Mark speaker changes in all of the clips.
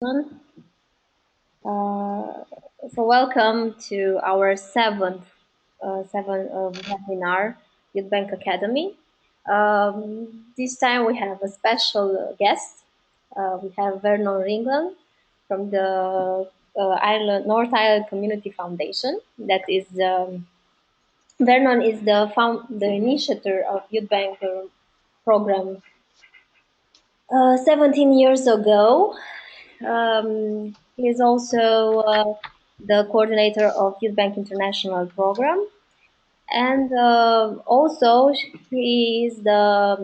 Speaker 1: So welcome to our seventh webinar, YouthBank Academy. This time we have a special guest. We have Vernon Ringland from the North Ireland Community Foundation. That is, Vernon is the initiator of YouthBank program 17 years ago. He is also the coordinator of YouthBank International program, and also he is a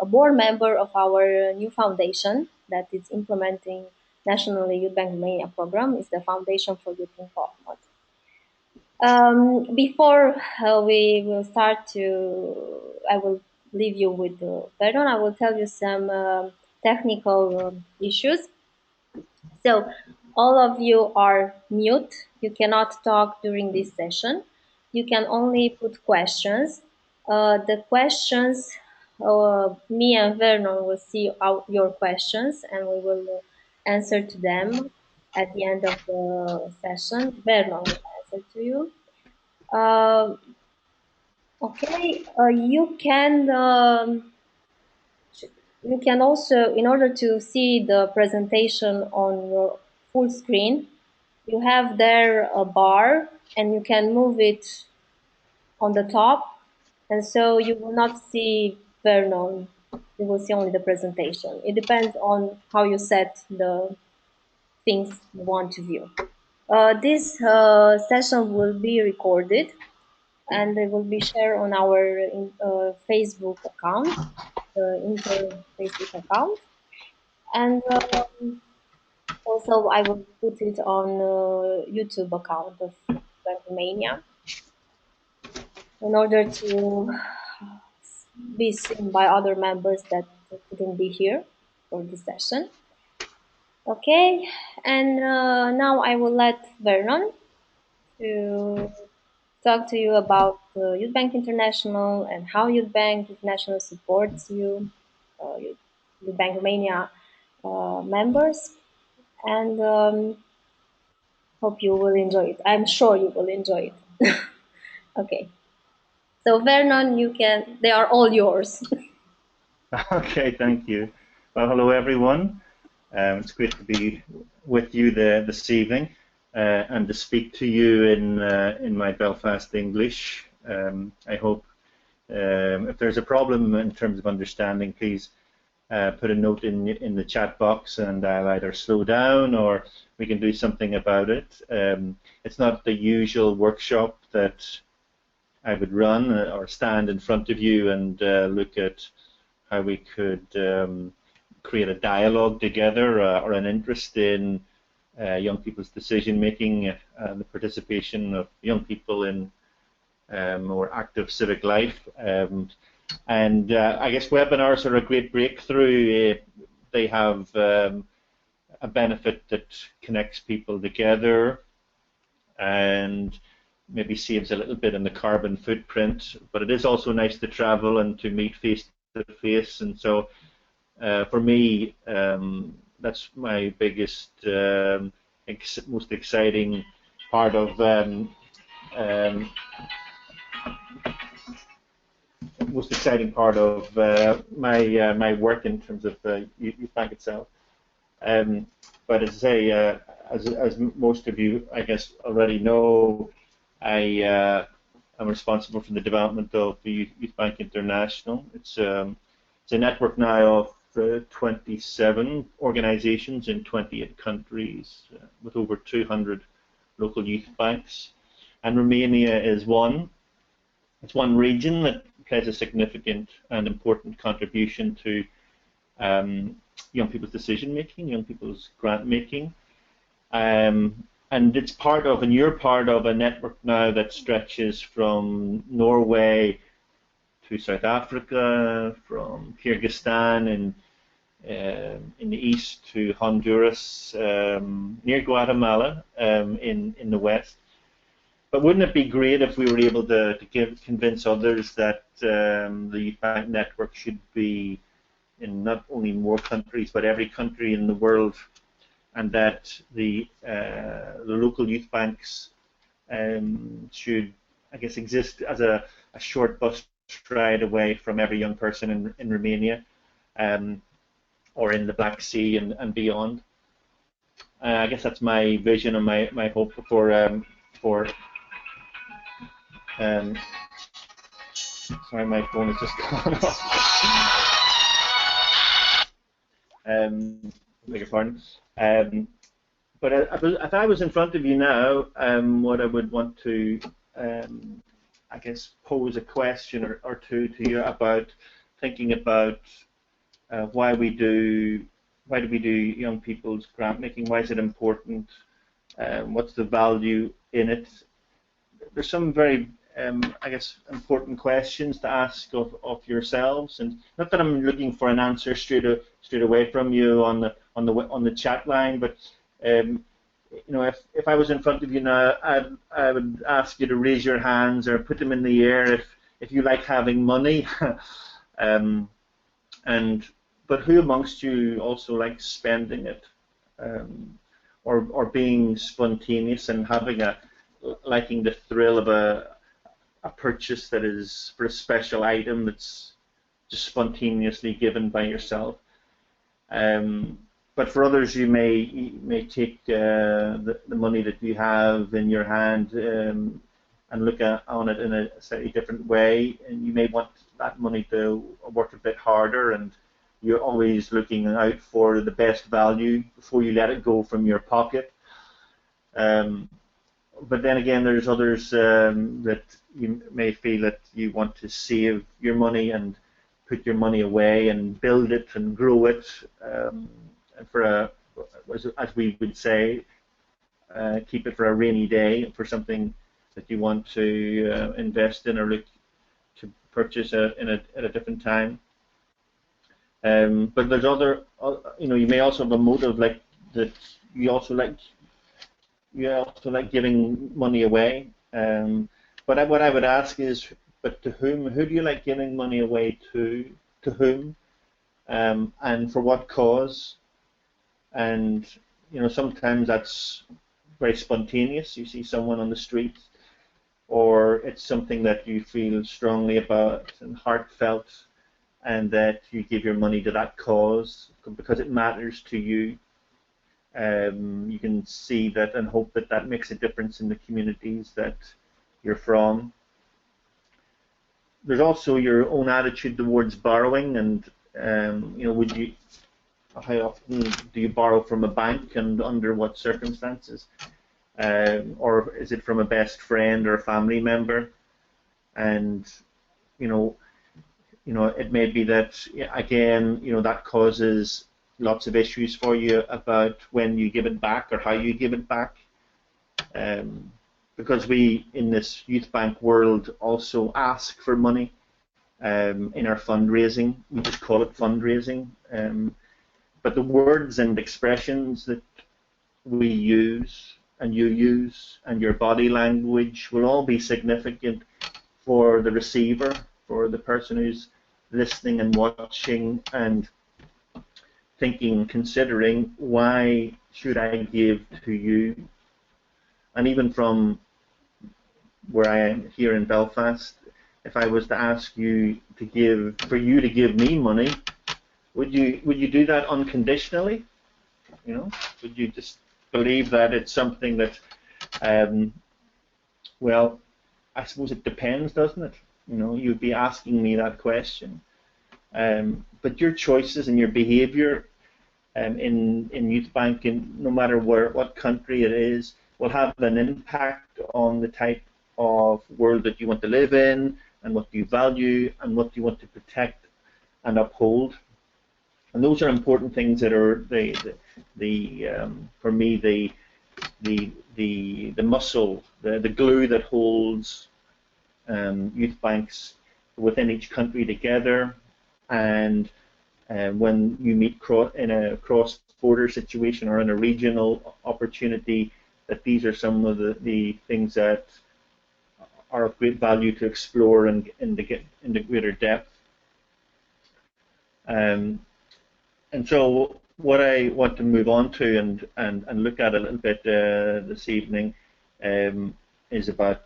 Speaker 1: board member of our new foundation that is implementing nationally YouthBank Romania program. Is the Foundation for Youth Empowerment. Before we will start I will leave you with Vernon. I will tell you some technical issues. So all of you are mute. You cannot talk during this session. You can only put questions. The questions, me and Vernon will see out your questions and we will answer to them at the end of the session. Vernon will answer to you. Okay, you can also, in order to see the presentation on your full screen, you have there a bar and you can move it on the top, and so you will not see Vernon, you will see only the presentation. It depends on how you set the things you want to view. This session will be recorded and it will be shared on our Facebook account, Facebook account, and also I will put it on YouTube account of YouthBank Romania in order to be seen by other members that couldn't be here for this session. Okay, and now I will let Vernon to talk to you about YouthBank International and how YouthBank International supports you, YouthBank Romania members, and hope you will enjoy it. I'm sure you will enjoy it. Okay. So Vernon, they are all yours.
Speaker 2: Okay, thank you. Well, hello everyone. It's great to be with you this evening and to speak to you in my Belfast English. I hope if there's a problem in terms of understanding, please put a note in the chat box and I'll either slow down or we can do something about it. It's not the usual workshop that I would run or stand in front of you and look at how we could create a dialogue together or an interest in young people's decision making and the participation of young people in more active civic life. And I guess webinars are a great breakthrough. They have a benefit that connects people together and maybe saves a little bit in the carbon footprint, but it is also nice to travel and to meet face to face, and so for me that's my biggest most exciting part of my work in terms of YouthBank itself. But as I say, as most of you I guess already know, I am responsible for the development of the YouthBank International. It's a network now of 27 organizations in 28 countries with over 200 local youth banks. And Romania is one. It's one region that plays a significant and important contribution to young people's decision making, young people's grant making. And it's part of, and you're part of a network now that stretches from Norway to South Africa, from Kyrgyzstan in the east to Honduras, near Guatemala in the west. But wouldn't it be great if we were able to convince others that the YouthBank network should be in not only more countries, but every country in the world? and that the local youth banks should, I guess, exist as a short bus ride away from every young person in Romania, or in the Black Sea and beyond. I guess that's my vision and my hope for sorry, my phone has just gone off. Beg your pardon. But if I was in front of you now, what I would want to, I guess, pose a question or two to you about thinking about why do we do young people's grant making? Why is it important? What's the value in it? There's some very, I guess, important questions to ask of yourselves, and not that I'm looking for an answer straight away from you on the chat line, but you know, if I was in front of you now, I would ask you to raise your hands or put them in the air if you like having money, but who amongst you also likes spending it, or being spontaneous and liking the thrill of a purchase that is for a special item that's just spontaneously given by yourself. But for others, you may take the money that you have in your hand and look on it in a slightly different way, and you may want that money to work a bit harder, and you're always looking out for the best value before you let it go from your pocket. But then again, there's others that you may feel that you want to save your money and put your money away and build it and grow it for as we would say, keep it for a rainy day, for something that you want to invest in or look to purchase at a different time. But there's other, you know, you may also have a motive like that. You also like giving money away. But what I would ask is, but to whom? Who do you like giving money away to? To whom? And for what cause? And you know, sometimes that's very spontaneous. You see someone on the street, or it's something that you feel strongly about and heartfelt, and that you give your money to that cause because it matters to you. You can see that and hope that that makes a difference in the communities that you're from. There's also your own attitude towards borrowing, and you know, how often do you borrow from a bank, and under what circumstances? Or is it from a best friend or a family member? And you know, it may be that, again, you know, that causes lots of issues for you about when you give it back or how you give it back. Because we, in this youth bank world, also ask for money in our fundraising. We just call it fundraising. But the words and expressions that we use, and you use, and your body language will all be significant for the receiver, for the person who's listening and watching and thinking, considering, why should I give to you? And even from where I am here in Belfast, if I was to ask you to give me money, would you do that unconditionally? You know, would you just believe that it's something that, well, I suppose it depends, doesn't it? You know, you'd be asking me that question. But your choices and your behaviour in YouthBank, no matter what country it is, will have an impact on the type of world that you want to live in, and what you value, and what you want to protect and uphold. And those are important things that are for me the muscle, the glue that holds youth banks within each country together. And when you meet in a cross-border situation or in a regional opportunity, that these are some of the things that are of great value to explore and get into greater depth. And so what I want to move on to and look at a little bit this evening is about,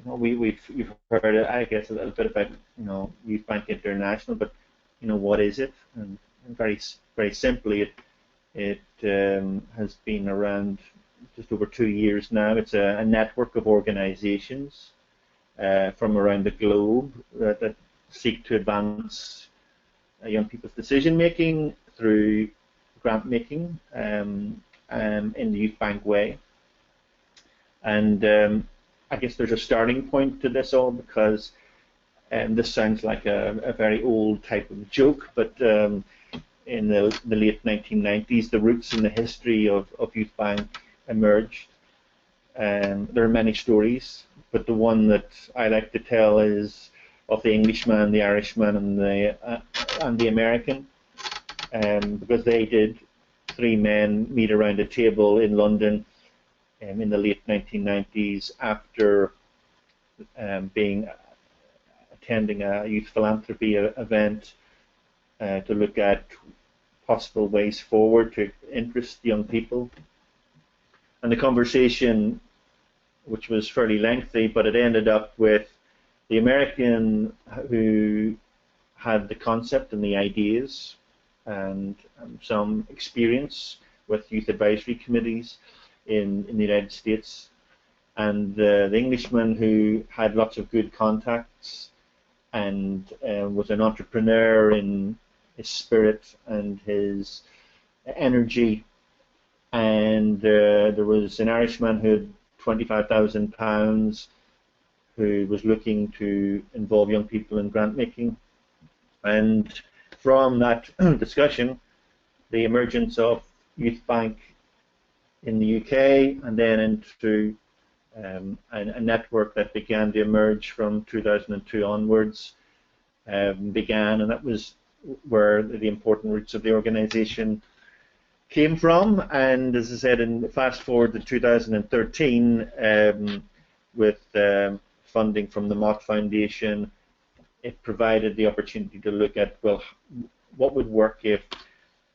Speaker 2: you've heard, I guess, a little bit about, YouthBank International, but, what is it? And very simply, it has been around just over 2 years now. It's a network of organizations from around the globe that seek to advance young people's decision making through grant making in the YouthBank way. And I guess there's a starting point to this all, because this sounds like a very old type of joke, but in the late 1990s, the roots and the history of YouthBank emerged. There are many stories, but the one that I like to tell is of the Englishman, the Irishman, and the American, because they did, 3 men meet around a table in London in the late 1990s after attending a youth philanthropy event to look at possible ways forward to interest young people. And the conversation, which was fairly lengthy, but it ended up with the American who had the concept and the ideas and some experience with youth advisory committees in the United States, and the Englishman who had lots of good contacts and was an entrepreneur in his spirit and his energy. And there was an Irishman who had £25,000 who was looking to involve young people in grant making. And from that discussion, the emergence of YouthBank in the UK, and then into a network that began to emerge from 2002 onwards began, and that was where the important roots of the organisation came from. And as I said, fast forward to 2013, with funding from the Mott Foundation, it provided the opportunity to look at, well, what would work if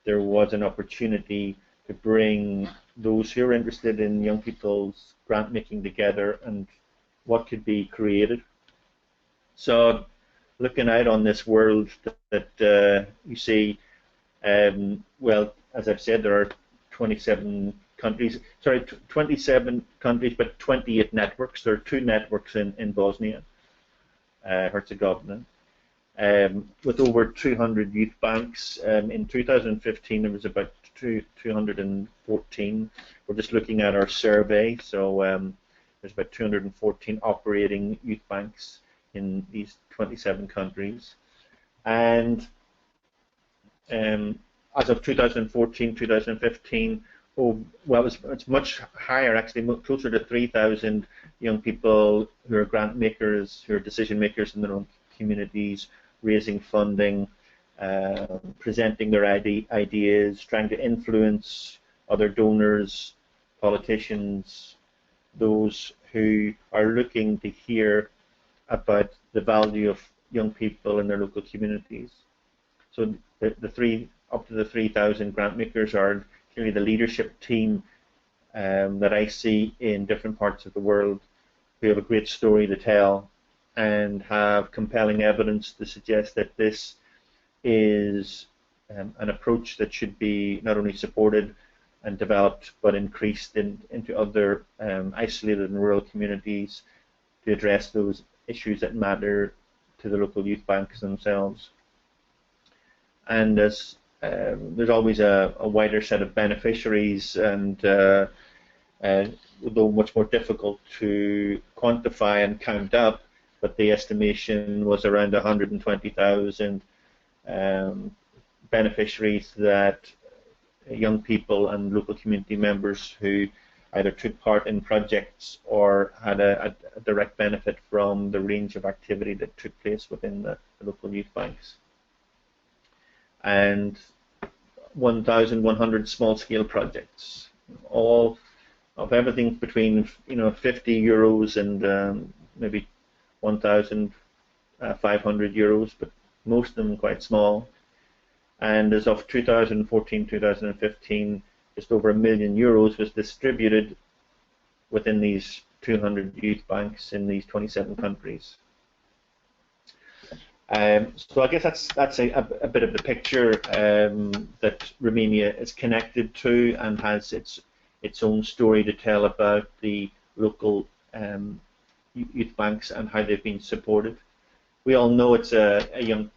Speaker 2: there was an opportunity to bring those who are interested in young people's grant making together, and what could be created. So looking out on this world that you see, well, as I've said, there are 27 countries, sorry, 27 countries, but 28 networks. There are 2 networks in Bosnia, Herzegovina, with over 200 youth banks. In 2015, there was about 214. We're just looking at our survey, so there's about 214 operating youth banks in these 27 countries. And as of 2014, 2015, well, it's much higher, actually, closer to 3,000 young people who are grant makers, who are decision makers in their own communities, raising funding, presenting their ideas, trying to influence other donors, politicians, those who are looking to hear about the value of young people in their local communities. So up to the 3,000 grant makers are clearly the leadership team that I see in different parts of the world, who have a great story to tell and have compelling evidence to suggest that this is an approach that should be not only supported and developed, but increased into other isolated and rural communities to address those issues that matter to the local youth banks themselves. And as there's always a wider set of beneficiaries, and although much more difficult to quantify and count up, but the estimation was around 120,000 beneficiaries, that young people and local community members who either took part in projects or had a direct benefit from the range of activity that took place within the local youth banks. And 1,100 small-scale projects, all of everything between 50 euros and maybe 1,500 euros, but most of them quite small. and as of 2014-2015, just over €1 million was distributed within these 200 youth banks in these 27 countries. So I guess that's a bit of the picture that Romania is connected to and has its own story to tell about the local youth banks and how they've been supported. We all know it's a young,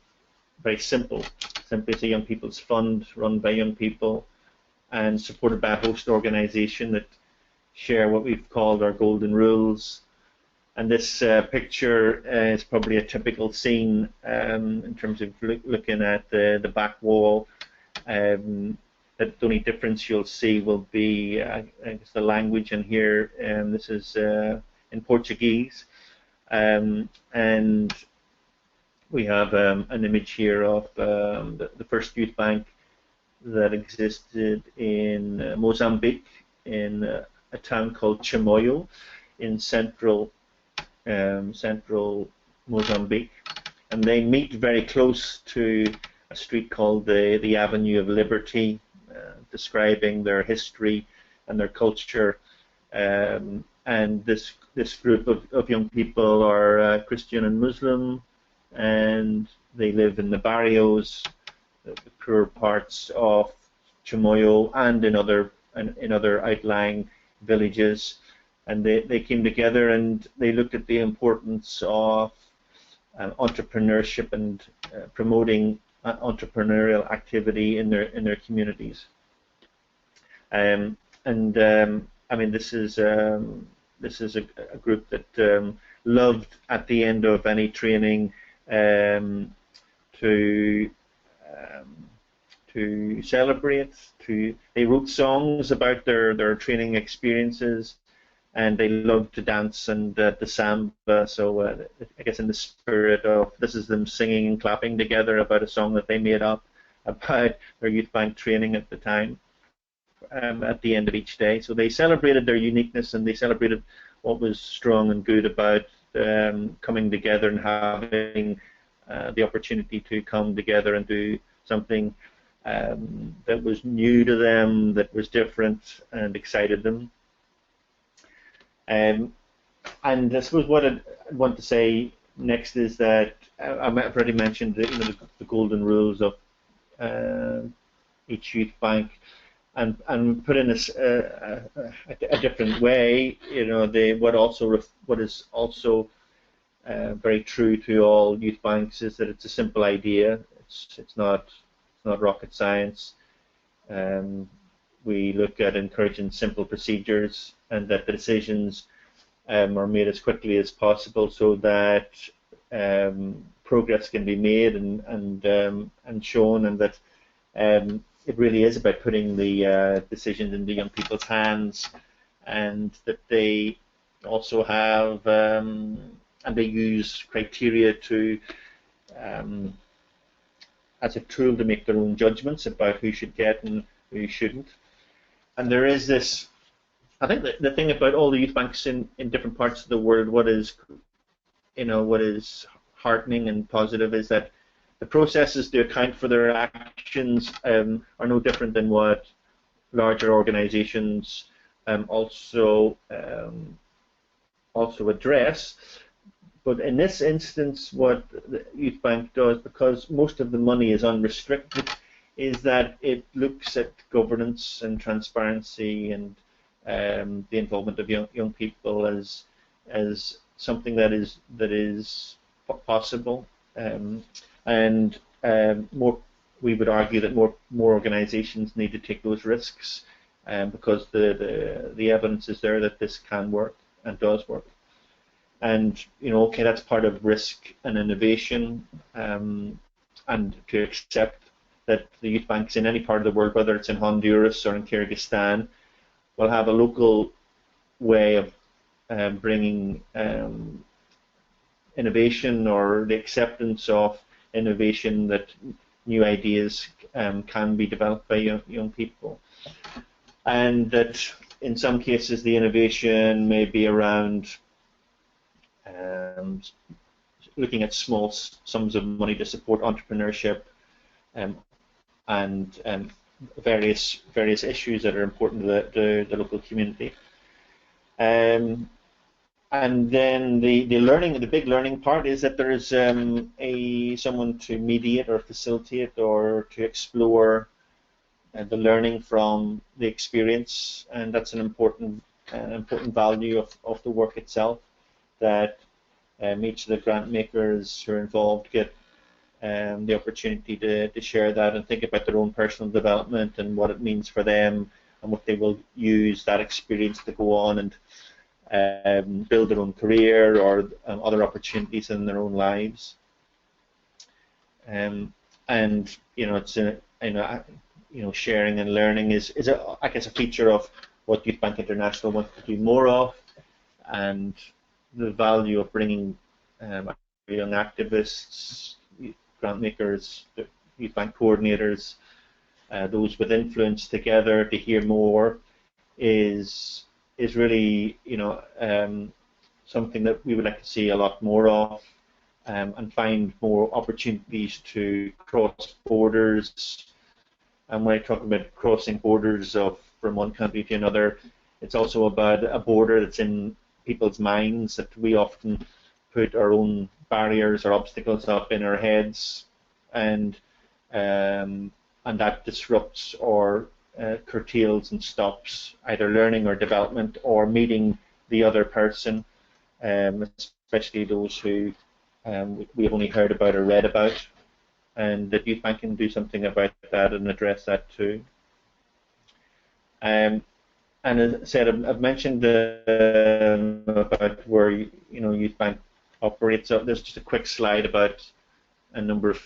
Speaker 2: very simple. Simply, it's a young people's fund run by young people and supported by a host organisation that share what we've called our golden rules. And this picture is probably a typical scene in terms of looking at the back wall. The only difference you'll see will be I guess the language in here. This is in Portuguese, and we have an image here of the first youth bank that existed in Mozambique, in a town called Chimoio, in central Mozambique, and they meet very close to a street called the Avenue of Liberty, describing their history and their culture. And this group of young people are Christian and Muslim, and they live in the barrios, the poorer parts of Chimoio, and in other outlying villages. And they came together and they looked at the importance of entrepreneurship and promoting entrepreneurial activity in their communities. I mean, this is a group that loved at the end of any training to celebrate. They wrote songs about their training experiences, and they loved to dance and the samba. So I guess in the spirit of this is them singing and clapping together about a song that they made up about their youth bank training at the time. At the end of each day, so they celebrated their uniqueness and they celebrated what was strong and good about coming together and having the opportunity to come together and do something that was new to them, that was different and excited them. And I suppose what I'd want to say next is that I've already mentioned the golden rules of each youth bank, and put in a different way. What is also very true to all youth banks is that it's a simple idea. It's not rocket science. We look at encouraging simple procedures, and that the decisions are made as quickly as possible, so that progress can be made and shown, and that it really is about putting the decisions into young people's hands, and that they also have and they use criteria to as a tool to make their own judgments about who should get and who shouldn't. And there is this, I think the thing about all the youth banks in different parts of the world, what is heartening and positive is that the processes to account for their actions are no different than what larger organizations also address. But in this instance, what the Youth Bank does, because most of the money is unrestricted, is that it looks at governance and transparency and the involvement of young people as something that is possible. We would argue that more organisations need to take those risks, because the evidence is there that this can work and does work. And okay, that's part of risk and innovation, and to accept that the youth banks in any part of the world, whether it's in Honduras or in Kyrgyzstan, will have a local way of bringing innovation, or the acceptance of innovation, that new ideas can be developed by young people, and that in some cases the innovation may be around looking at small sums of money to support entrepreneurship, and various issues that are important to the local community. And then the big learning part is that there is someone to mediate or facilitate or to explore the learning from the experience, and that's an important value of the work itself, that each of the grant makers who are involved get the opportunity to share that and think about their own personal development and what it means for them and what they will use that experience to go on and build their own career or other opportunities in their own lives. And it's sharing and learning is I guess a feature of what YouthBank International wants to do more of, and the value of bringing young activists, grant makers, YouthBank coordinators, those with influence together to hear more is really something that we would like to see a lot more of, and find more opportunities to cross borders. And when I talk about crossing borders from one country to another, it's also about a border that's in people's minds, that we often put our own barriers or obstacles up in our heads, and that disrupts or curtails and stops either learning or development or meeting the other person, especially those who we have only heard about or read about, and that YouthBank can do something about that and address that too. And as I said, I've mentioned about where YouthBank operates. So there's just a quick slide about a number of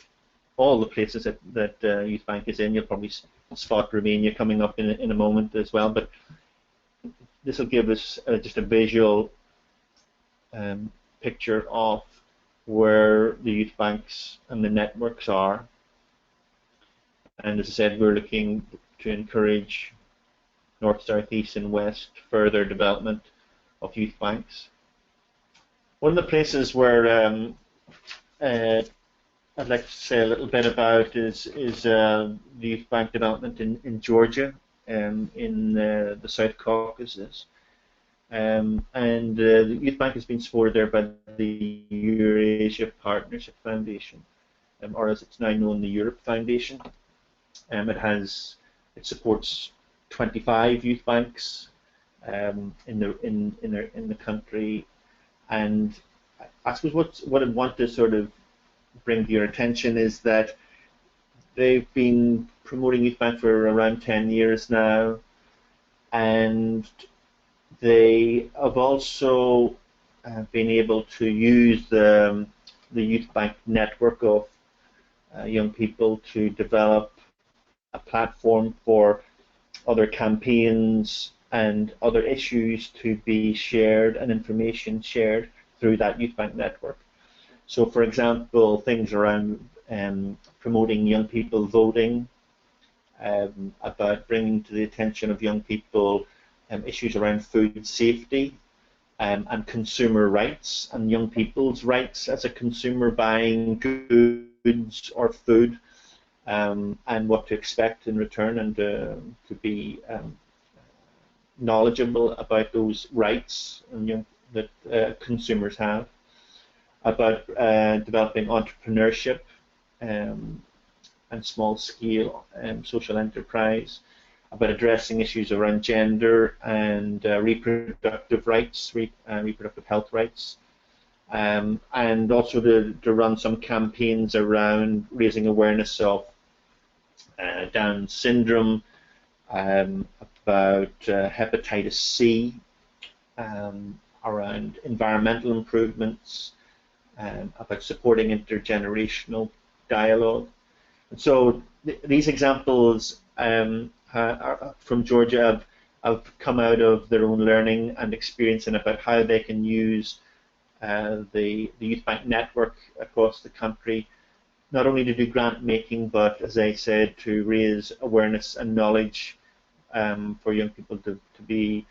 Speaker 2: all the places that YouthBank is in. You'll probably spot Romania coming up in a moment as well, but this will give us just a visual picture of where the youth banks and the networks are. And as I said, we're looking to encourage north, south, east and west further development of youth banks. One of the places where I'd like to say a little bit about is the youth bank development in Georgia, in the South Caucasus. And the Youth Bank has been supported there by the Eurasia Partnership Foundation, or as it's now known, the Europe Foundation. It supports 25 youth banks in the country, and I suppose what I want to sort of bring to your attention is that they've been promoting Youth Bank for around 10 years now, and they have also been able to use the Youth Bank network of young people to develop a platform for other campaigns and other issues to be shared and information shared through that Youth Bank network. So, for example, things around promoting young people voting, about bringing to the attention of young people issues around food safety and consumer rights and young people's rights as a consumer buying goods or food, and what to expect in return, and to be knowledgeable about those rights that consumers have, about developing entrepreneurship and small-scale social enterprise, about addressing issues around gender and reproductive rights, reproductive health rights, and also to run some campaigns around raising awareness of Down syndrome, about hepatitis C, around environmental improvements, about supporting intergenerational dialogue. And so these examples from Georgia have come out of their own learning and experience, and about how they can use the Youth Bank network across the country, not only to do grant making, but, as I said, to raise awareness and knowledge for young people to be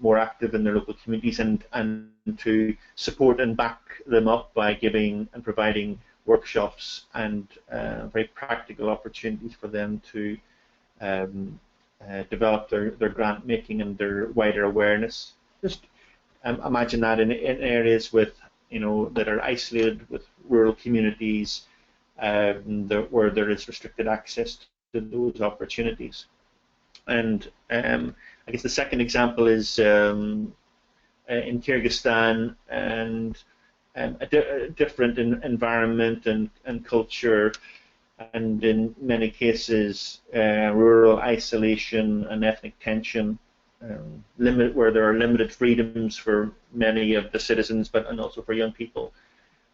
Speaker 2: more active in their local communities, and to support and back them up by giving and providing workshops and very practical opportunities for them to develop their grant making and their wider awareness. Just imagine that in areas with, that are isolated, with rural communities, where there is restricted access to those opportunities. And I guess the second example is in Kyrgyzstan, and a different environment and culture, and in many cases rural isolation and ethnic tension, where there are limited freedoms for many of the citizens, and also for young people.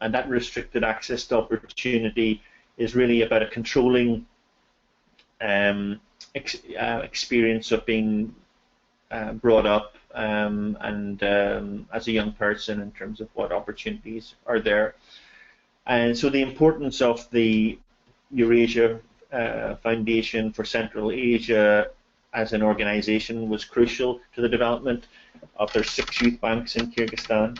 Speaker 2: And that restricted access to opportunity is really about a controlling experience of being brought up and as a young person, in terms of what opportunities are there. And so the importance of the Eurasia Foundation for Central Asia as an organization was crucial to the development of their 6 youth banks in Kyrgyzstan,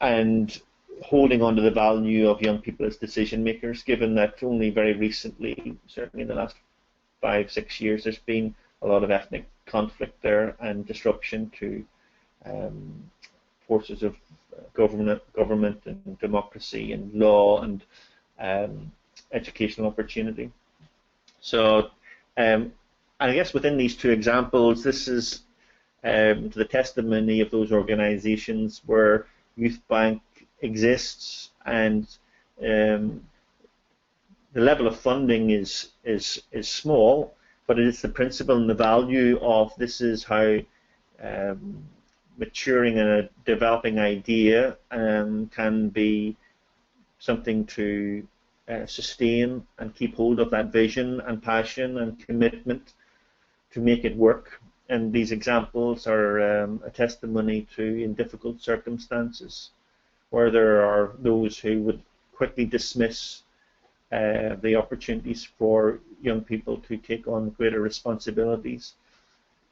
Speaker 2: and holding on to the value of young people as decision makers, given that only very recently, certainly in the last 5-6 years, there's been a lot of ethnic conflict there and disruption to forces of government and democracy and law and educational opportunity. So I guess within these 2 examples, this is the testimony of those organizations where YouthBank exists, and the level of funding is small, but it is the principle and the value of this is how maturing and a developing idea can be something to sustain and keep hold of that vision and passion and commitment to make it work. And these examples are a testimony to, in difficult circumstances, where there are those who would quickly dismiss the opportunities for young people to take on greater responsibilities,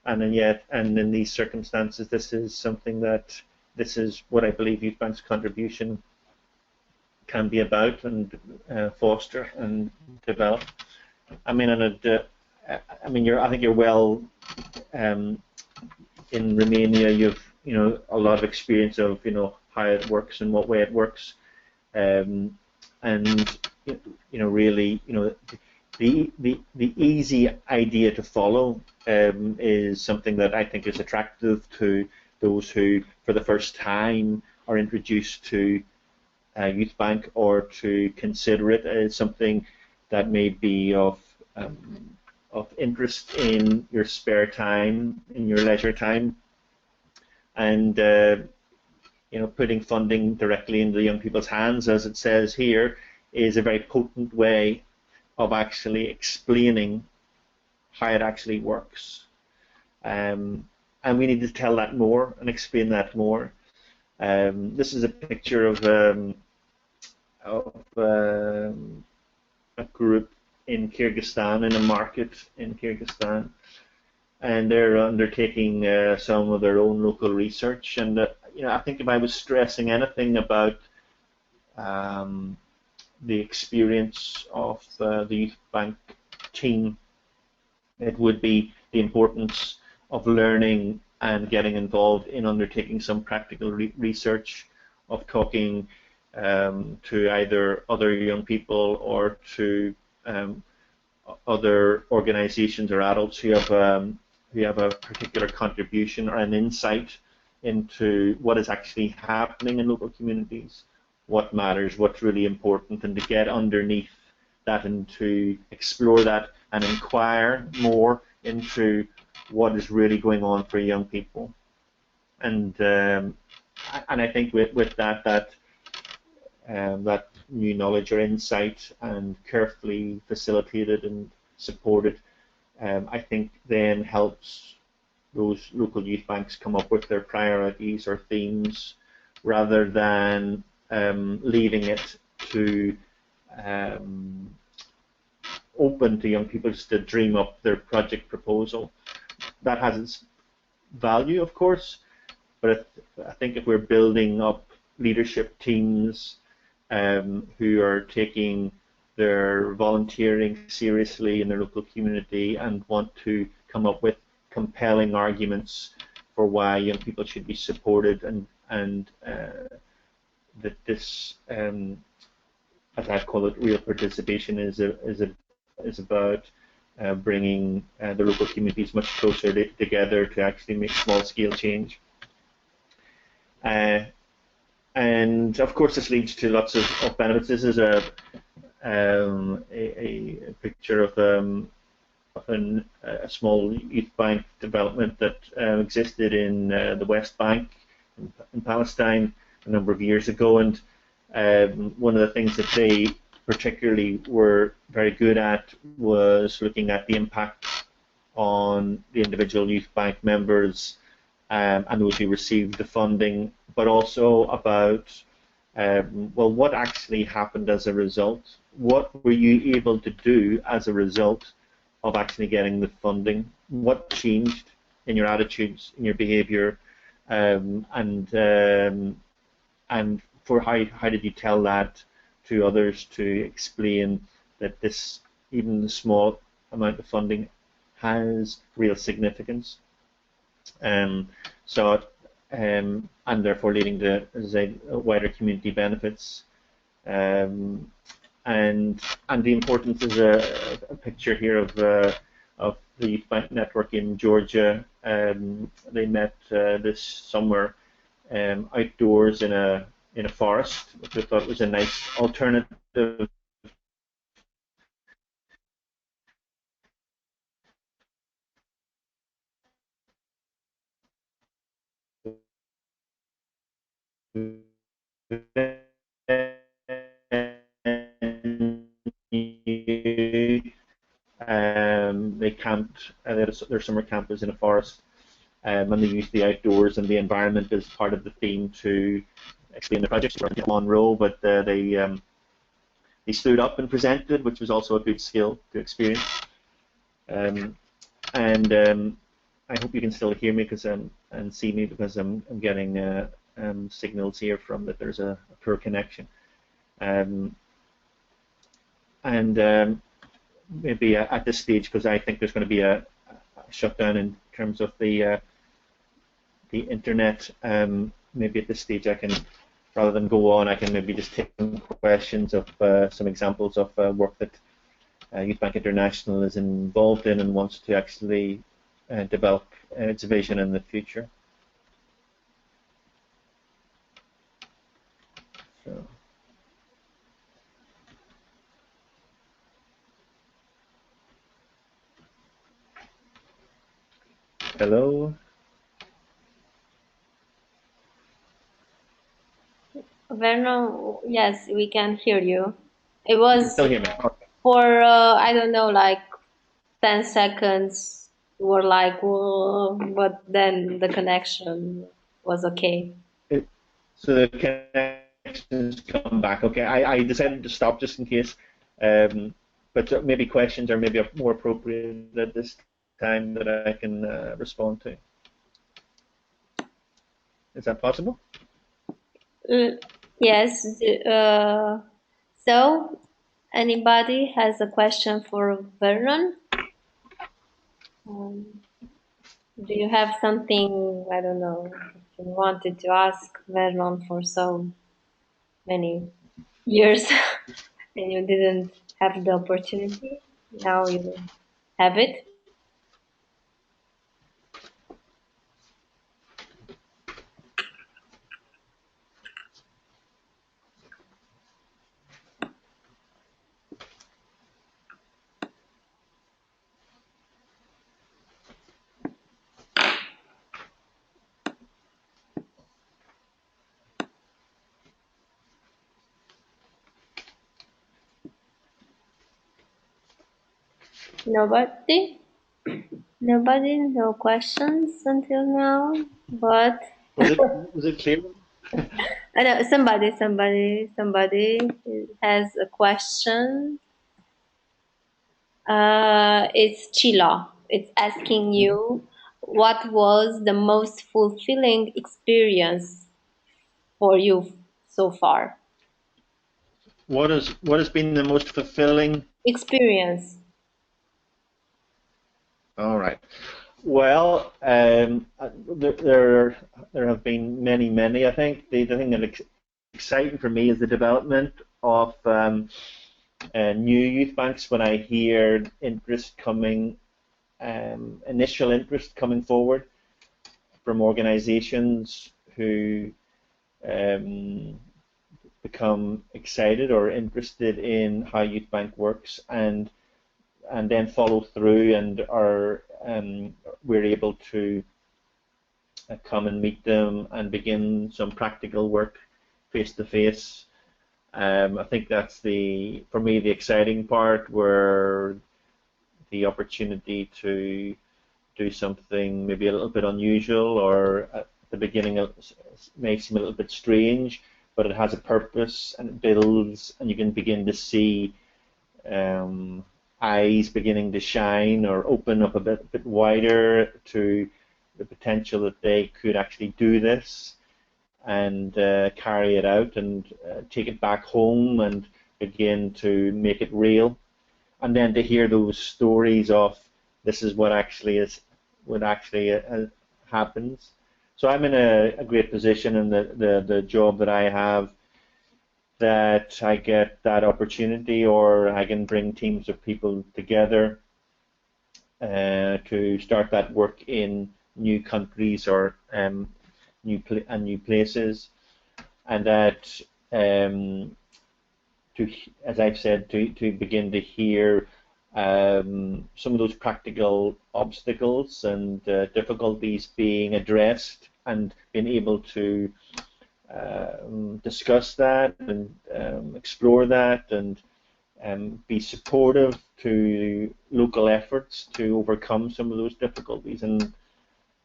Speaker 2: and in these circumstances, this is what I believe YouthBank's contribution can be about and foster and develop. I think you're well in Romania. You've a lot of experience of how it works and what way it works, and really the easy idea to follow is something that I think is attractive to those who, for the first time, are introduced to YouthBank, or to consider it as something that may be of interest in your spare time, in your leisure time, and putting funding directly into young people's hands, as it says here, is a very potent way of actually explaining how it actually works, and we need to tell that more and explain that more. This is a picture of a group in Kyrgyzstan, in a market in Kyrgyzstan, and they're undertaking some of their own local research. And I think if I was stressing anything about the experience of the YouthBank team, it would be the importance of learning and getting involved in undertaking some practical research, of talking to either other young people or to other organizations or adults who have a particular contribution or an insight into what is actually happening in local communities, what matters, what's really important, and to get underneath that and to explore that and inquire more into what is really going on for young people. And I think with that new knowledge or insight, and carefully facilitated and supported, I think then helps those local youth banks come up with their priorities or themes, rather than leaving it to open to young people just to dream up their project proposal. That has its value, of course, but I think if we're building up leadership teams who are taking their volunteering seriously in their local community and want to come up with compelling arguments for why young people should be supported, and that this, as I call it, real participation is about bringing the local communities much closer together to actually make small-scale change. And of course, this leads to lots of benefits. This is a picture of a small youth bank development that existed in the West Bank in Palestine a number of years ago, and one of the things that they particularly were very good at was looking at the impact on the individual youth bank members and those who received the funding, but also about well, what actually happened as a result? What were you able to do as a result of actually getting the funding? What changed in your attitudes, in your behaviour, and for how did you tell that to others to explain that this, even the small amount of funding, has real significance? And therefore leading to, as I say, wider community benefits. And the importance is a picture here of the YouthBank network in Georgia. They met this summer outdoors in a forest, which I thought was a nice alternative they camped. Their summer camp was in a forest, and they used the outdoors and the environment as part of the theme to explain the projects. They weren't on roll, but they stood up and presented, which was also a good skill to experience. And I hope you can still hear me and see me, because I'm getting signals here from that there's a poor connection. Maybe at this stage, because I think there's going to be a shutdown in terms of the internet, maybe at this stage I can, rather than go on, I can maybe just take some questions of some examples of work that YouthBank International is involved in and wants to actually develop its vision in the future. So. Hello?
Speaker 1: Vernon, yes, we can hear you. It was,
Speaker 2: you can still hear me. Okay.
Speaker 1: For, I don't know, like 10 seconds, we were like, whoa, but then the connection was okay.
Speaker 2: So the connections come back. Okay, I decided to stop just in case, but maybe questions are maybe more appropriate at this time that I can respond to. Is that possible?
Speaker 1: Yes. So, anybody has a question for Vernon? Do you have something, I don't know, you wanted to ask Vernon for so many years and you didn't have the opportunity? Now you have it. Nobody? Nobody? No questions until now? But
Speaker 2: was it clear?
Speaker 1: I know somebody has a question. It's Chila. It's asking you, what was the most fulfilling experience for you so far?
Speaker 2: What has been the most fulfilling
Speaker 1: experience?
Speaker 2: All right. Well, there have been many. I think the thing that's exciting for me is the development of new youth banks. When I hear interest coming, initial interest coming forward from organisations who become excited or interested in how Youth Bank works, and then follow through and are we're able to come and meet them and begin some practical work face to face. I think that's for me the exciting part, where the opportunity to do something maybe a little bit unusual, or at the beginning it may seem a little bit strange, but it has a purpose and it builds, and you can begin to see eyes beginning to shine or open up a bit wider to the potential that they could actually do this and carry it out and take it back home and begin to make it real. And then to hear those stories of this is what actually happens. So I'm in a great position in the job that I have, that I get that opportunity, or I can bring teams of people together to start that work in new countries or new places, and that as I've said, to begin to hear some of those practical obstacles and difficulties being addressed, and being able to discuss that and explore that, and be supportive to local efforts to overcome some of those difficulties. And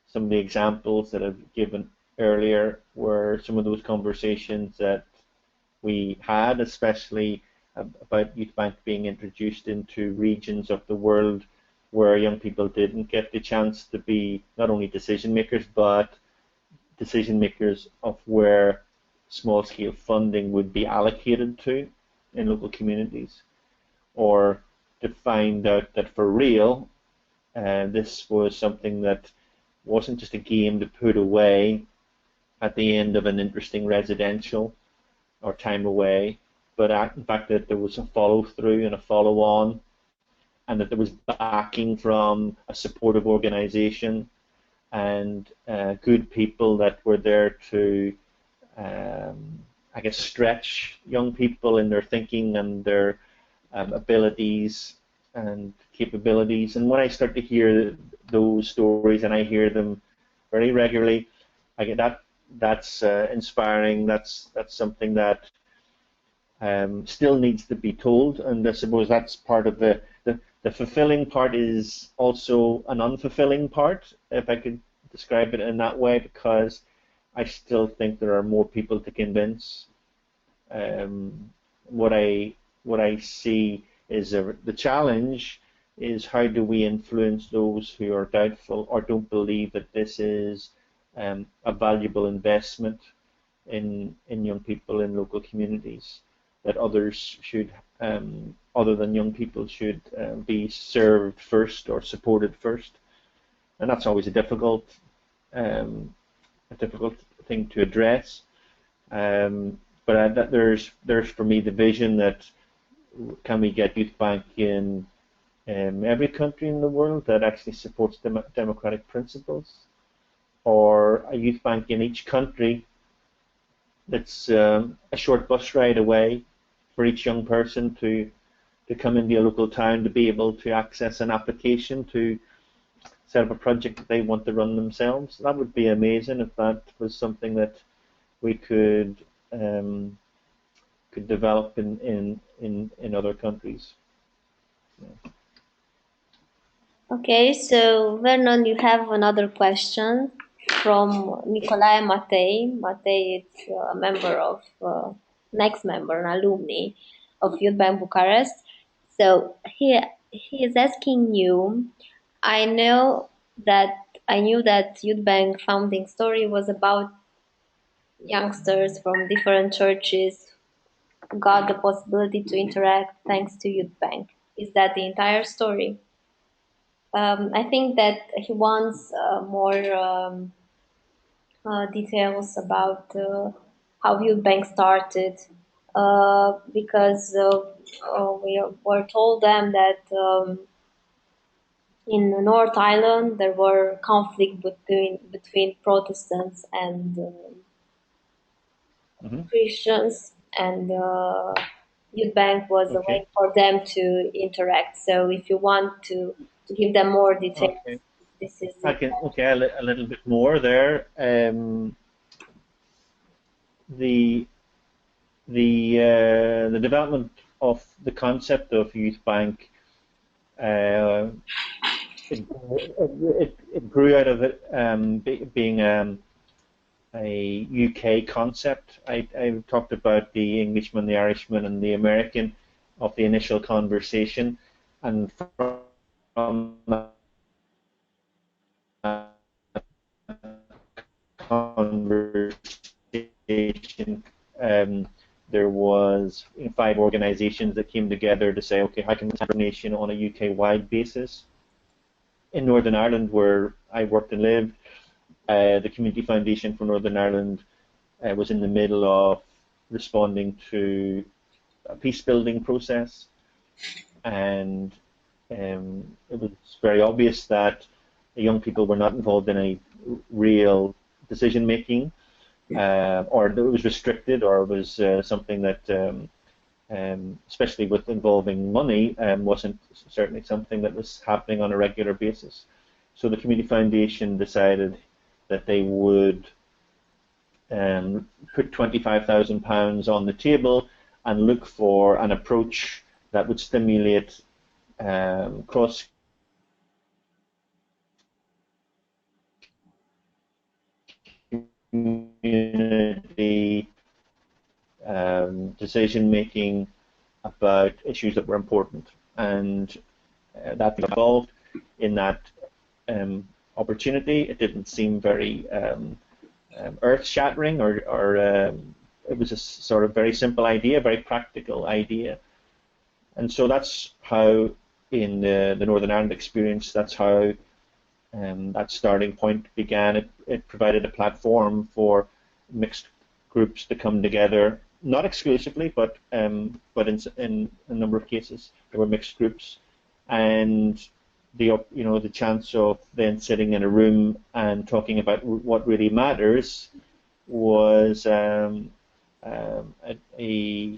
Speaker 2: some of the examples that I've given earlier were some of those conversations that we had, especially about Youth Bank being introduced into regions of the world where young people didn't get the chance to be not only decision makers, but decision makers of where small-scale funding would be allocated to in local communities, or to find out that for real this was something that wasn't just a game to put away at the end of an interesting residential or time away, but in fact that there was a follow-through and a follow-on, and that there was backing from a supportive organisation and good people that were there to, I guess, stretch young people in their thinking and their abilities and capabilities. And when I start to hear those stories, and I hear them very regularly, I get that's inspiring. That's something that still needs to be told, and I suppose that's part of the fulfilling part is also an unfulfilling part, if I could describe it in that way, because I still think there are more people to convince. What I see is the challenge is, how do we influence those who are doubtful or don't believe that this is a valuable investment in young people in local communities, that others should, other than young people, should be served first or supported first. And that's always a difficult thing to address. But there's for me the vision that, can we get Youth Bank in every country in the world that actually supports democratic principles, or a Youth Bank in each country that's a short bus ride away for each young person to come into a local town to be able to access an application to set up a project that they want to run themselves. That would be amazing if that was something that we could develop in other countries. Yeah.
Speaker 1: Okay, so Vernon, you have another question from Nicolae Matei. Matei is a member of, next member, an alumni of YouthBank Bucharest. So he is asking you, I knew that YouthBank founding story was about youngsters from different churches got the possibility to interact thanks to YouthBank. Is that the entire story? I think that he wants more details about how YouthBank started, because we were told them that in the North Island there were conflict between Protestants and Christians, and YouthBank was a way for them to interact. So if you want to give them more details, this is
Speaker 2: I can a little bit more there. The development of the concept of YouthBank, it grew out of it being a UK concept. I talked about the Englishman, the Irishman, and the American of the initial conversation, and from that conversation, there was 5 organisations that came together to say, okay, how can we have a nation on a UK-wide basis? In Northern Ireland, where I worked and lived, the Community Foundation for Northern Ireland was in the middle of responding to a peace-building process, and it was very obvious that the young people were not involved in any real decision-making, or it was restricted, or it was something that, especially with involving money, wasn't certainly something that was happening on a regular basis. So the Community Foundation decided that they would put £25,000 on the table and look for an approach that would stimulate cross community decision making about issues that were important, and that involved in that opportunity. It didn't seem very earth-shattering, or it was a sort of very simple idea, very practical idea. And so that's how, in the Northern Ireland experience, that's how that starting point began. It provided a platform for mixed groups to come together, not exclusively, but in a number of cases there were mixed groups, and the chance of then sitting in a room and talking about what really matters was a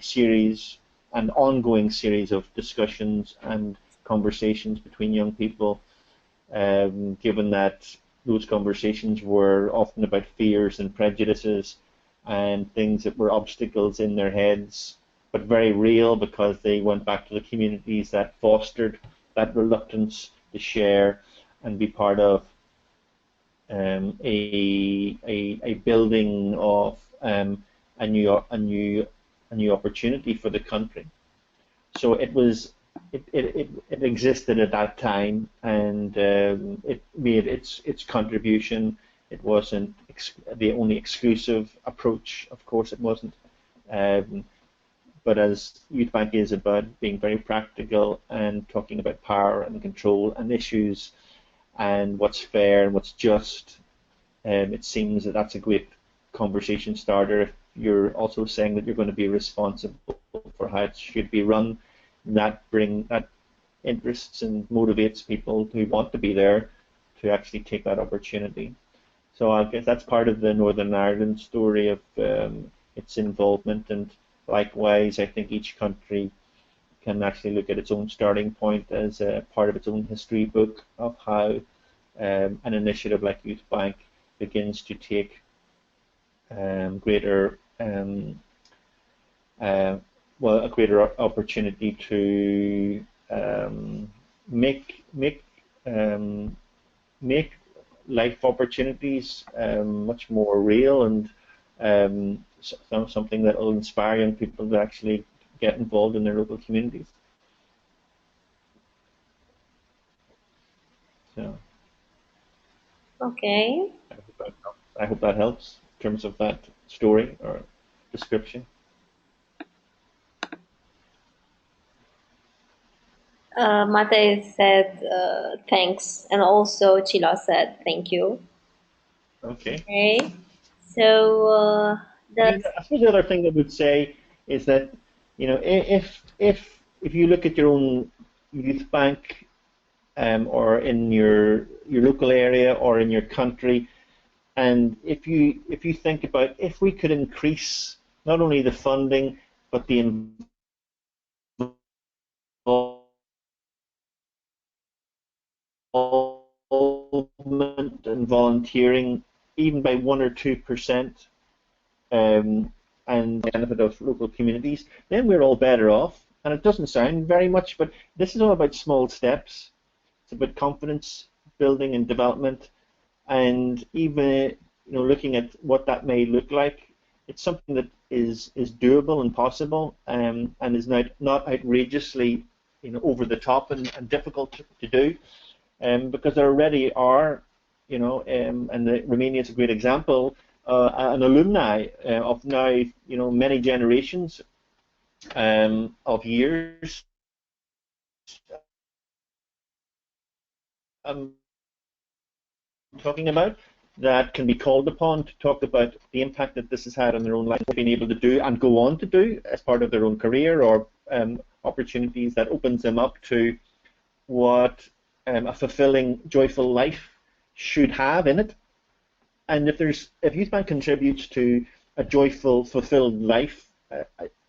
Speaker 2: series, an ongoing series of discussions and conversations between young people, given that those conversations were often about fears and prejudices and things that were obstacles in their heads, but very real, because they went back to the communities that fostered that reluctance to share and be part of a building of a new opportunity for the country. So it existed at that time, and it made its contribution. It wasn't the only exclusive approach, of course it wasn't, but as YouthBank is about being very practical and talking about power and control and issues and what's fair and what's just, it seems that that's a great conversation starter. If you're also saying that you're going to be responsible for how it should be run, that interests and motivates people who want to be there to actually take that opportunity. So I guess that's part of the Northern Ireland story of its involvement, and likewise I think each country can actually look at its own starting point as a part of its own history book of how an initiative like YouthBank begins to take greater a greater opportunity to make life opportunities much more real, and something that will inspire young people to actually get involved in their local communities. So,
Speaker 1: okay.
Speaker 2: I hope that helps in terms of that story or description.
Speaker 1: Mate said thanks, and also Chila said thank you.
Speaker 2: Okay.
Speaker 1: Okay, so
Speaker 2: I suppose the other thing I would say is that, you know, if you look at your own youth bank, or in your local area or in your country, and if you think about if we could increase not only the funding but the involvement and volunteering even by 1 or 2%, and the benefit of local communities, then we're all better off. And it doesn't sound very much, but this is all about small steps. It's about confidence building and development, and even looking at what that may look like. It's something that is doable and possible, and is not outrageously over the top and difficult to do, because there already are, and Romania is a great example, an alumni of now many generations of years. Talking about that can be called upon to talk about the impact that this has had on their own life, being able to do and go on to do as part of their own career, or opportunities that opens them up to what a fulfilling, joyful life should have in it. And if YouthBank contributes to a joyful, fulfilled life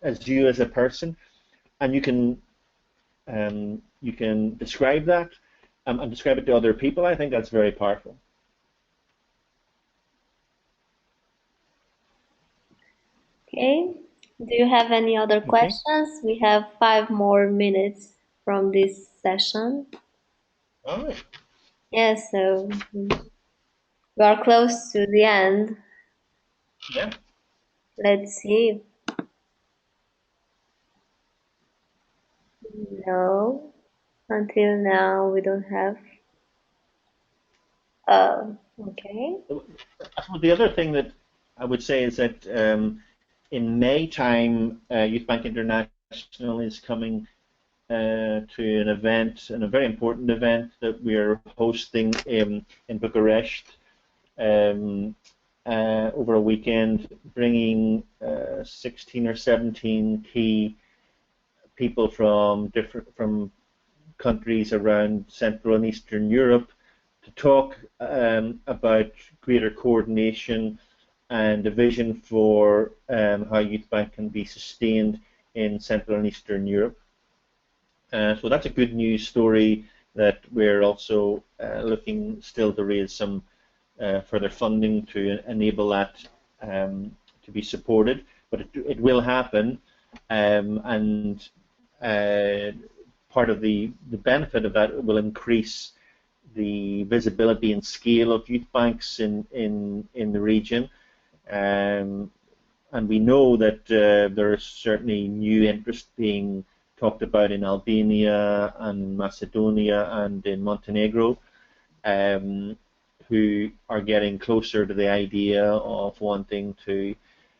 Speaker 2: as you as a person, and you can describe that and describe it to other people, I think that's very powerful.
Speaker 1: okay. Do you have any other questions? We have 5 more minutes from this session.
Speaker 2: All right.
Speaker 1: Yes, so we are close to the end.
Speaker 2: Yeah.
Speaker 1: Let's see. No, until now we don't have. Okay.
Speaker 2: The other thing that I would say is that in May time, YouthBank International is coming to an event, and a very important event that we are hosting in Bucharest over a weekend, bringing 16 or 17 key people from countries around Central and Eastern Europe to talk about greater coordination and a vision for how YouthBank can be sustained in Central and Eastern Europe. So that's a good news story that we're also looking still to raise some further funding to enable that to be supported. But it will happen, and part of the benefit of that will increase the visibility and scale of youth banks in the region. And we know that there is certainly new interest being talked about in Albania and Macedonia and in Montenegro, who are getting closer to the idea of wanting to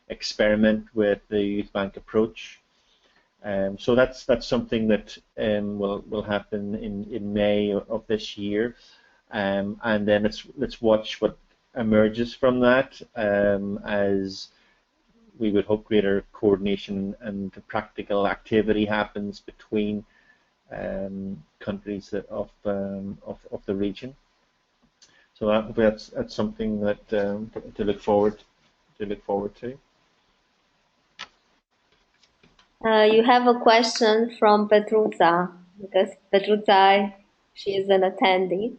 Speaker 2: experiment with the youth bank approach. So that's something that will happen in May of this year, and then let's watch what emerges from that, as we would hope greater coordination and practical activity happens between countries of the region. So that's something that to look forward to.
Speaker 1: You have a question from Petruța, because Petruța, she is an attendee.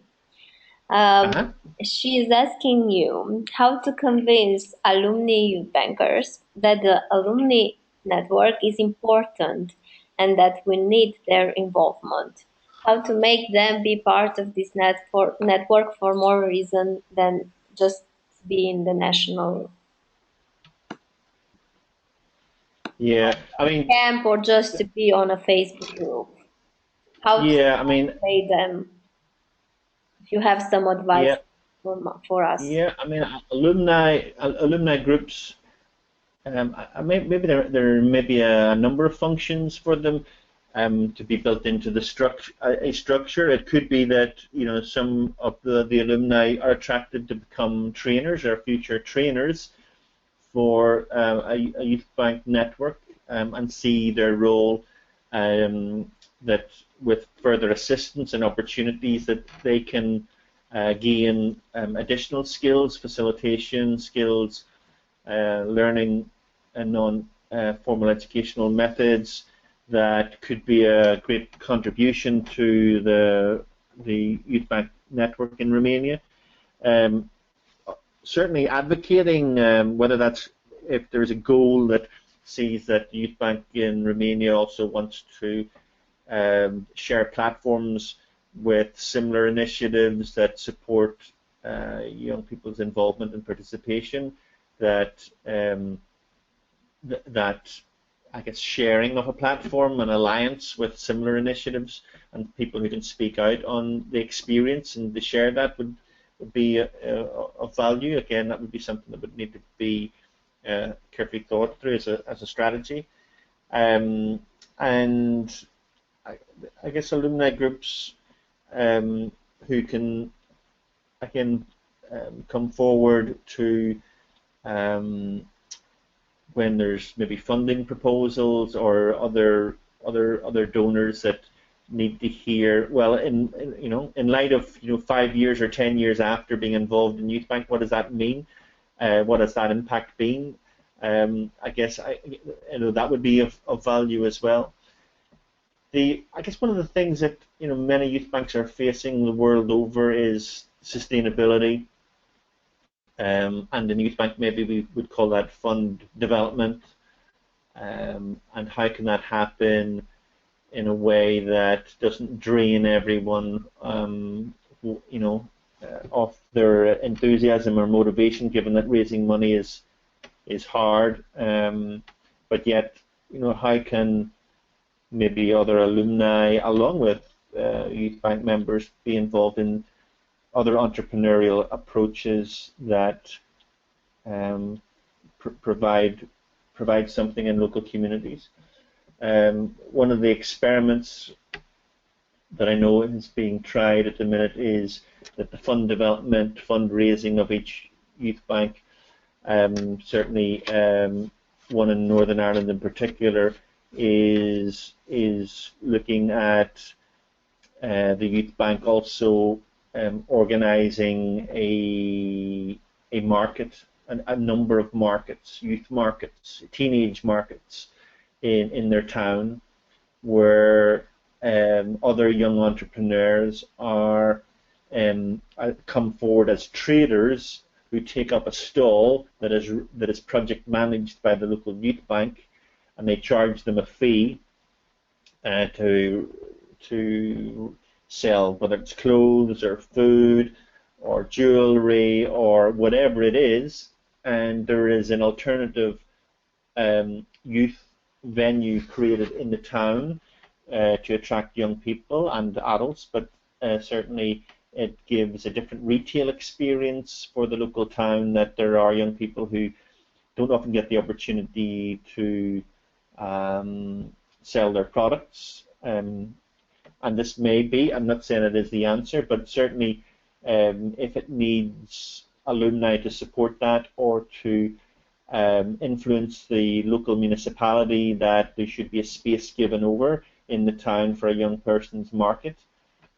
Speaker 1: She is asking you how to convince alumni youth bankers that the alumni network is important and that we need their involvement. How to make them be part of this network for more reason than just be in the national camp or just to be on a Facebook group. How to play them? If you have some advice for us.
Speaker 2: Yeah, I mean, alumni groups. Maybe there may be a number of functions for them. to be built into the structure. It could be that some of the alumni are attracted to become trainers or future trainers for a YouthBank network and see their role that with further assistance and opportunities that they can gain additional skills, facilitation skills, learning and non-formal educational methods that could be a great contribution to the YouthBank network in Romania. Certainly advocating whether that's if there's a goal that sees that YouthBank in Romania also wants to share platforms with similar initiatives that support young people's involvement and participation, that I guess sharing of a platform, an alliance with similar initiatives and people who can speak out on the experience and to share that would be of value. Again, that would be something that would need to be carefully thought through as a strategy. And I guess alumni groups who can again come forward to when there's maybe funding proposals or other donors that need to hear, well, in light of 5 years or 10 years after being involved in YouthBank, what does that mean? What has that impact been? I guess that would be of value as well. I guess one of the things that many youth banks are facing the world over is sustainability. And in YouthBank, maybe we would call that fund development. And how can that happen in a way that doesn't drain everyone, off their enthusiasm or motivation, given that raising money is hard. But yet, how can maybe other alumni, along with YouthBank members, be involved in other entrepreneurial approaches that provide something in local communities. One of the experiments that I know is being tried at the minute is that the fund development, fundraising of each youth bank, certainly one in Northern Ireland in particular, is looking at the youth bank also organising a market, a number of markets, youth markets, teenage markets in their town, where other young entrepreneurs are come forward as traders who take up a stall that is project managed by the local youth bank, and they charge them a fee to sell, whether it's clothes or food or jewelry or whatever it is. And there is an alternative youth venue created in the town to attract young people and adults, but certainly it gives a different retail experience for the local town, that there are young people who don't often get the opportunity to sell their products. And this may be, I'm not saying it is the answer, but certainly if it needs alumni to support that, or to influence the local municipality that there should be a space given over in the town for a young person's market,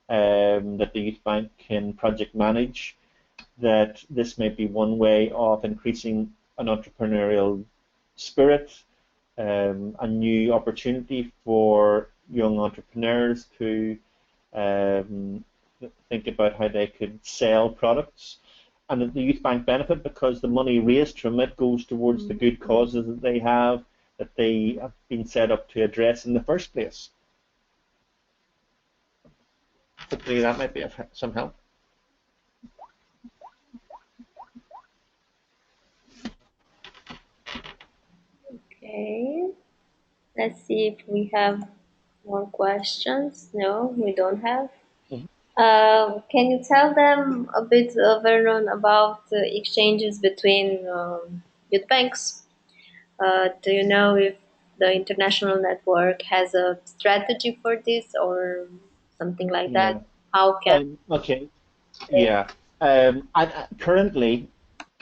Speaker 2: that the youth bank can project manage, that this may be one way of increasing an entrepreneurial spirit, a new opportunity for young entrepreneurs to think about how they could sell products, and that the youth bank benefit because the money raised from it goes towards the good causes that they have been set up to address in the first place. Hopefully that might be of some help.
Speaker 1: Okay, let's see if we have more questions. No, we don't have. Can you tell them a bit, Vernon, about the exchanges between youth banks? Do you know if the international network has a strategy for this or something like
Speaker 2: Yeah.
Speaker 1: that? How can
Speaker 2: Okay.
Speaker 1: they?
Speaker 2: Yeah. Currently,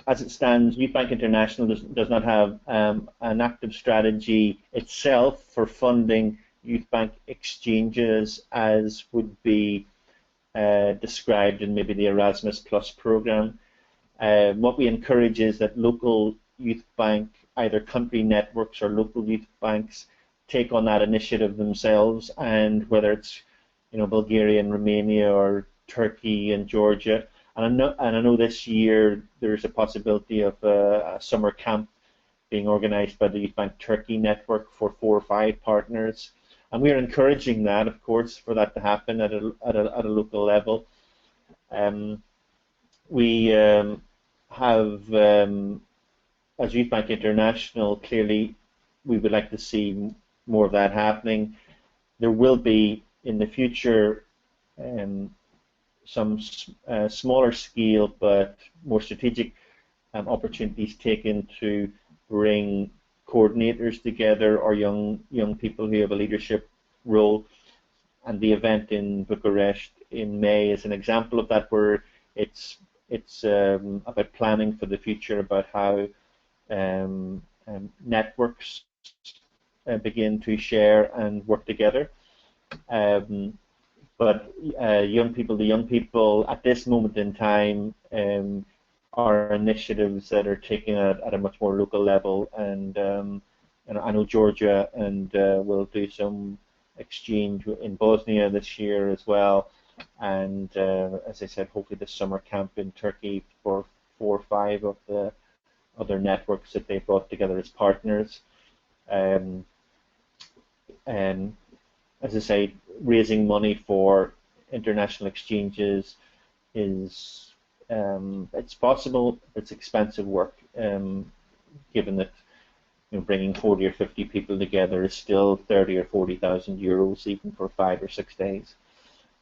Speaker 2: as it stands, YouthBank International does not have an active strategy itself for funding YouthBank exchanges as would be described in maybe the Erasmus Plus program. What we encourage is that local youth bank, either country networks or local youth banks, take on that initiative themselves, and whether it's Bulgaria and Romania or Turkey and Georgia. And I know this year there's a possibility of a summer camp being organised by the Youth Bank Turkey network for 4 or 5 partners, and we're encouraging that, of course, for that to happen at a local level. We have, as Youth Bank International, clearly we would like to see more of that happening. There will be in the future some smaller scale but more strategic opportunities taken to bring coordinators together or young people who have a leadership role. And the event in Bucharest in May is an example of that, where it's about planning for the future, about how networks begin to share and work together. But the young people at this moment in time are initiatives that are taken at a much more local level, and I know Georgia and will do some exchange in Bosnia this year as well, and as I said, hopefully this summer camp in Turkey for 4 or 5 of the other networks that they brought together as partners. As I say, raising money for international exchanges is it's possible. It's expensive work, given that bringing 40 or 50 people together is still 30 or 40,000 euros, even for 5 or 6 days.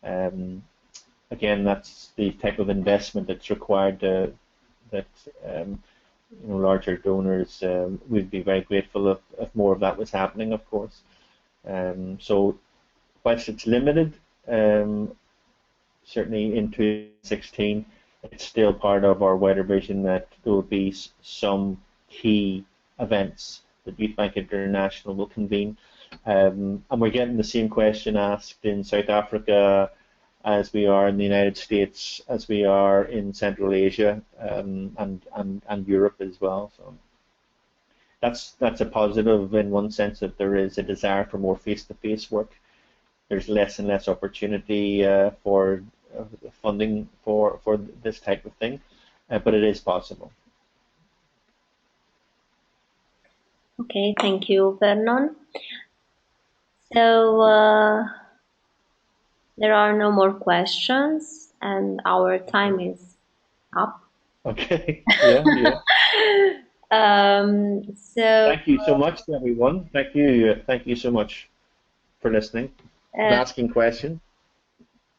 Speaker 2: Again, that's the type of investment that's required. That larger donors would be very grateful if more of that was happening, of course. So, whilst it's limited, certainly in 2016, it's still part of our wider vision that there will be some key events that YouthBank International will convene. And we're getting the same question asked in South Africa as we are in the United States, as we are in Central Asia, and Europe as well. So that's a positive in one sense, that there is a desire for more face-to-face work. There's less and less opportunity for funding for this type of thing, but it is possible.
Speaker 1: Okay, thank you, Vernon. So there are no more questions, and our time is up.
Speaker 2: Okay. Yeah.
Speaker 1: So
Speaker 2: thank you so much, everyone. Thank you so much for listening and asking questions.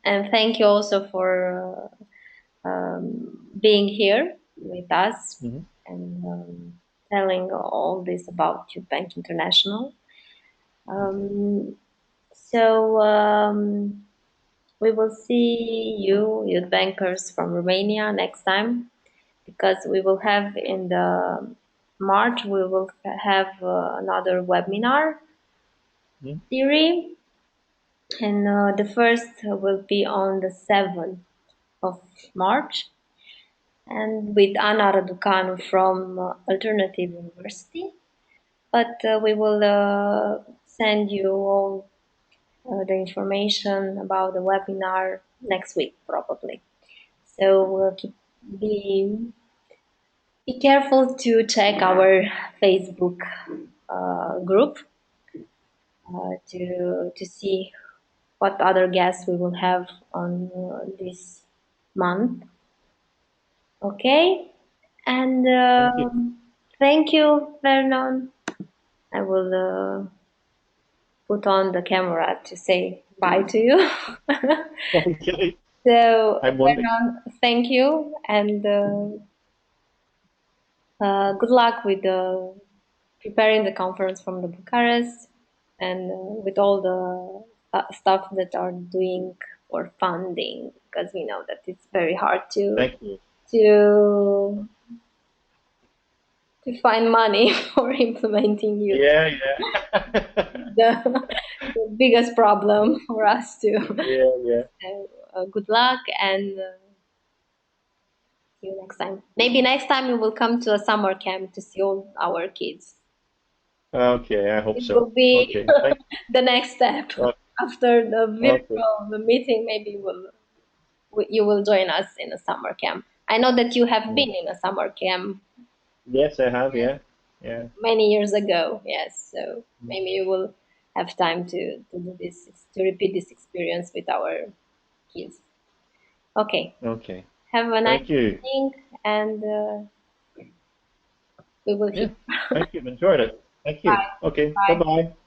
Speaker 1: And thank you also for being here with us and telling all this about YouthBank International. We will see you, youth bankers from Romania, next time, because we will have in the March, we will have another webinar series, and the first will be on the 7th of March, and with Ana Raducanu from Alternative University. But we will send you all the information about the webinar next week, probably. So be careful to check our Facebook group to see what other guests we will have on this month. Okay, and thank you, Vernon. I will put on the camera to say bye to you.
Speaker 2: Okay.
Speaker 1: So, Vernon, thank you, and good luck with the preparing the conference from the Bucharest, and with all the stuff that are doing for funding, because we know that it's very hard to find money for implementing youth.
Speaker 2: Yeah.
Speaker 1: the biggest problem for us too.
Speaker 2: Yeah.
Speaker 1: Good luck, and see you next time. Maybe next time you will come to a summer camp to see all our kids.
Speaker 2: Okay, I hope
Speaker 1: It
Speaker 2: so.
Speaker 1: will be
Speaker 2: Okay.
Speaker 1: the next step. After the virtual meeting, maybe you will join us in a summer camp. I know that you have been in a summer camp.
Speaker 2: Yes, I have. Yeah.
Speaker 1: Many years ago. Yes, so maybe you will have time to do this, to repeat this experience with our kids. Okay.
Speaker 2: Okay.
Speaker 1: Have a nice
Speaker 2: Thank you.
Speaker 1: evening, and we will keep.
Speaker 2: Thank you. Enjoyed it. Thank you.
Speaker 1: Bye.
Speaker 2: Okay.
Speaker 1: Bye.
Speaker 2: Bye-bye.